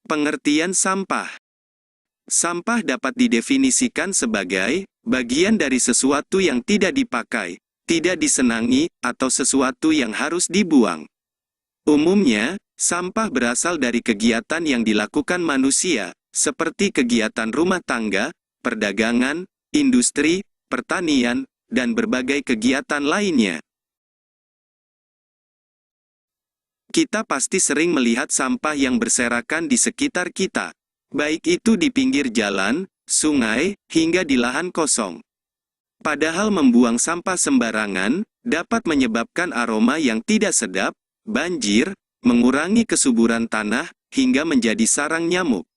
Pengertian sampah. Sampah dapat didefinisikan sebagai bagian dari sesuatu yang tidak dipakai, tidak disenangi, atau sesuatu yang harus dibuang. Umumnya, sampah berasal dari kegiatan yang dilakukan manusia, seperti kegiatan rumah tangga, perdagangan, industri, pertanian, dan berbagai kegiatan lainnya. Kita pasti sering melihat sampah yang berserakan di sekitar kita, baik itu di pinggir jalan, sungai, hingga di lahan kosong. Padahal membuang sampah sembarangan dapat menyebabkan aroma yang tidak sedap, banjir, mengurangi kesuburan tanah, hingga menjadi sarang nyamuk.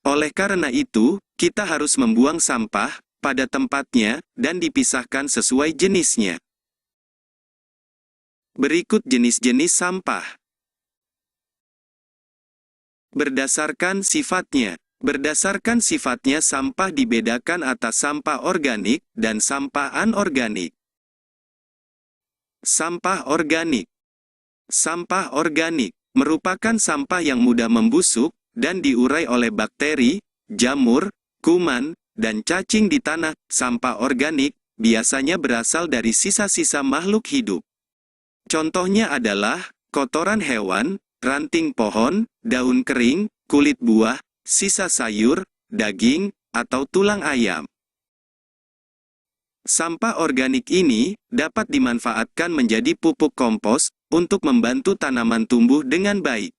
Oleh karena itu, kita harus membuang sampah pada tempatnya dan dipisahkan sesuai jenisnya. Berikut jenis-jenis sampah. Berdasarkan sifatnya. Berdasarkan sifatnya sampah dibedakan atas sampah organik dan sampah anorganik. Sampah organik. Sampah organik merupakan sampah yang mudah membusuk dan diurai oleh bakteri, jamur, kuman, dan cacing di tanah. Sampah organik biasanya berasal dari sisa-sisa makhluk hidup. Contohnya adalah kotoran hewan, ranting pohon, daun kering, kulit buah, sisa sayur, daging, atau tulang ayam. Sampah organik ini dapat dimanfaatkan menjadi pupuk kompos untuk membantu tanaman tumbuh dengan baik.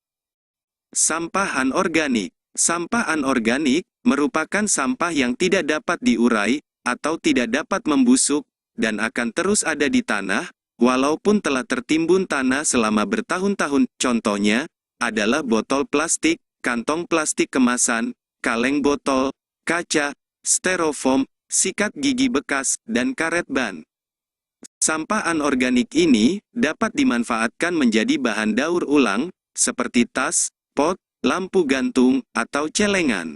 Sampah anorganik. Sampah anorganik merupakan sampah yang tidak dapat diurai atau tidak dapat membusuk dan akan terus ada di tanah walaupun telah tertimbun tanah selama bertahun-tahun. Contohnya adalah botol plastik, kantong plastik kemasan, kaleng botol, kaca, styrofoam, sikat gigi bekas, dan karet ban. Sampah anorganik ini dapat dimanfaatkan menjadi bahan daur ulang, seperti tas, pot, lampu gantung, atau celengan.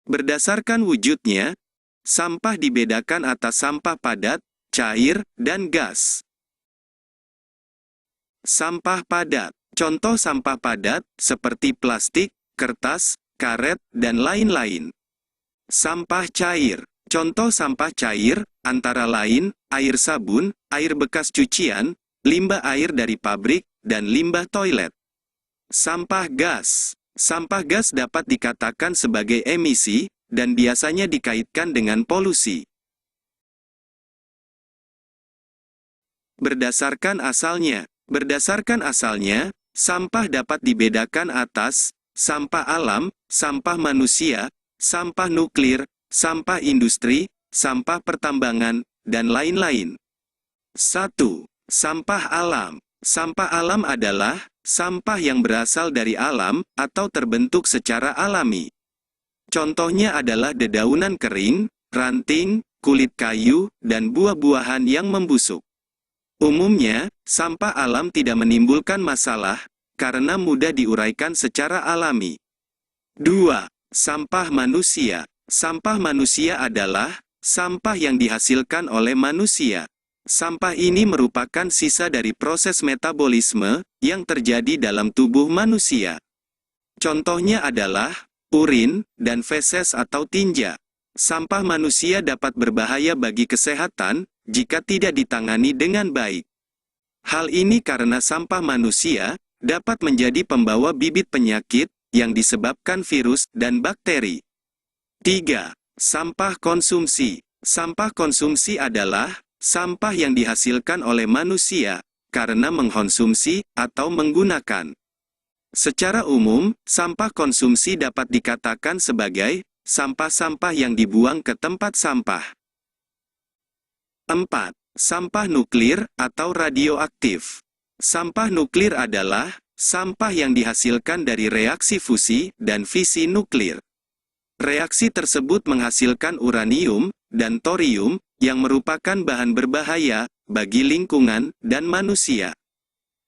Berdasarkan wujudnya, sampah dibedakan atas sampah padat, cair, dan gas. Sampah padat. Contoh sampah padat, seperti plastik, kertas, karet, dan lain-lain. Sampah cair. Contoh sampah cair, antara lain, air sabun, air bekas cucian, limbah air dari pabrik, dan limbah toilet. Sampah gas. Sampah gas dapat dikatakan sebagai emisi, dan biasanya dikaitkan dengan polusi. Berdasarkan asalnya. Berdasarkan asalnya, sampah dapat dibedakan atas sampah alam, sampah manusia, sampah nuklir, sampah industri, sampah pertambangan, dan lain-lain. 1. Sampah alam. Sampah alam adalah sampah yang berasal dari alam atau terbentuk secara alami. Contohnya adalah dedaunan kering, ranting, kulit kayu, dan buah-buahan yang membusuk. Umumnya, sampah alam tidak menimbulkan masalah karena mudah diuraikan secara alami. 2. Sampah manusia. Sampah manusia adalah sampah yang dihasilkan oleh manusia. Sampah ini merupakan sisa dari proses metabolisme yang terjadi dalam tubuh manusia. Contohnya adalah urin dan feses atau tinja. Sampah manusia dapat berbahaya bagi kesehatan jika tidak ditangani dengan baik. Hal ini karena sampah manusia dapat menjadi pembawa bibit penyakit yang disebabkan virus dan bakteri. 3. Sampah konsumsi. Sampah konsumsi adalah sampah yang dihasilkan oleh manusia karena mengkonsumsi atau menggunakan. Secara umum, sampah konsumsi dapat dikatakan sebagai sampah-sampah yang dibuang ke tempat sampah. 4. Sampah nuklir atau radioaktif. Sampah nuklir adalah sampah yang dihasilkan dari reaksi fusi dan fisi nuklir. Reaksi tersebut menghasilkan uranium dan thorium yang merupakan bahan berbahaya bagi lingkungan dan manusia.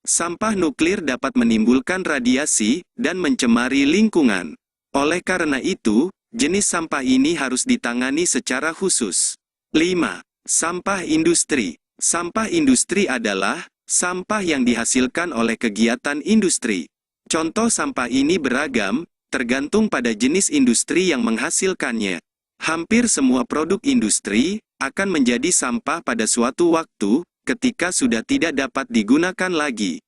Sampah nuklir dapat menimbulkan radiasi dan mencemari lingkungan. Oleh karena itu, jenis sampah ini harus ditangani secara khusus. 5. Sampah industri. Sampah industri adalah Sampah yang dihasilkan oleh kegiatan industri. Contoh sampah ini beragam, tergantung pada jenis industri yang menghasilkannya. Hampir semua produk industri akan menjadi sampah pada suatu waktu, ketika sudah tidak dapat digunakan lagi.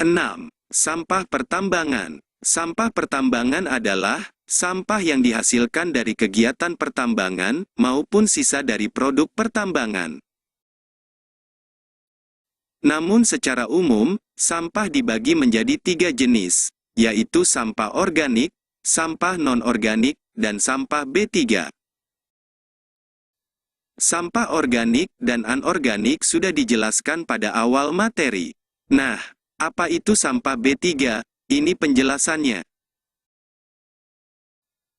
6. Sampah pertambangan. Sampah pertambangan adalah sampah yang dihasilkan dari kegiatan pertambangan, maupun sisa dari produk pertambangan. Namun secara umum, sampah dibagi menjadi 3 jenis, yaitu sampah organik, sampah non-organik, dan sampah B3. Sampah organik dan anorganik sudah dijelaskan pada awal materi. Nah, apa itu sampah B3? Ini penjelasannya.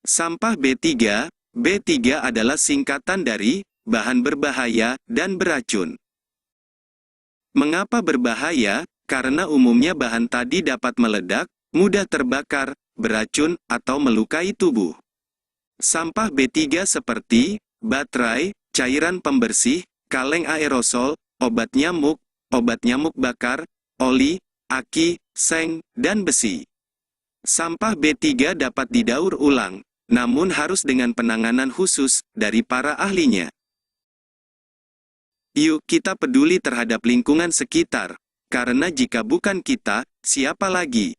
Sampah B3, B3 adalah singkatan dari bahan berbahaya dan beracun. Mengapa berbahaya? Karena umumnya bahan tadi dapat meledak, mudah terbakar, beracun, atau melukai tubuh. Sampah B3 seperti baterai, cairan pembersih, kaleng aerosol, obat nyamuk bakar, oli, aki, seng, dan besi. Sampah B3 dapat didaur ulang, namun harus dengan penanganan khusus dari para ahlinya. Yuk kita peduli terhadap lingkungan sekitar, karena jika bukan kita, siapa lagi?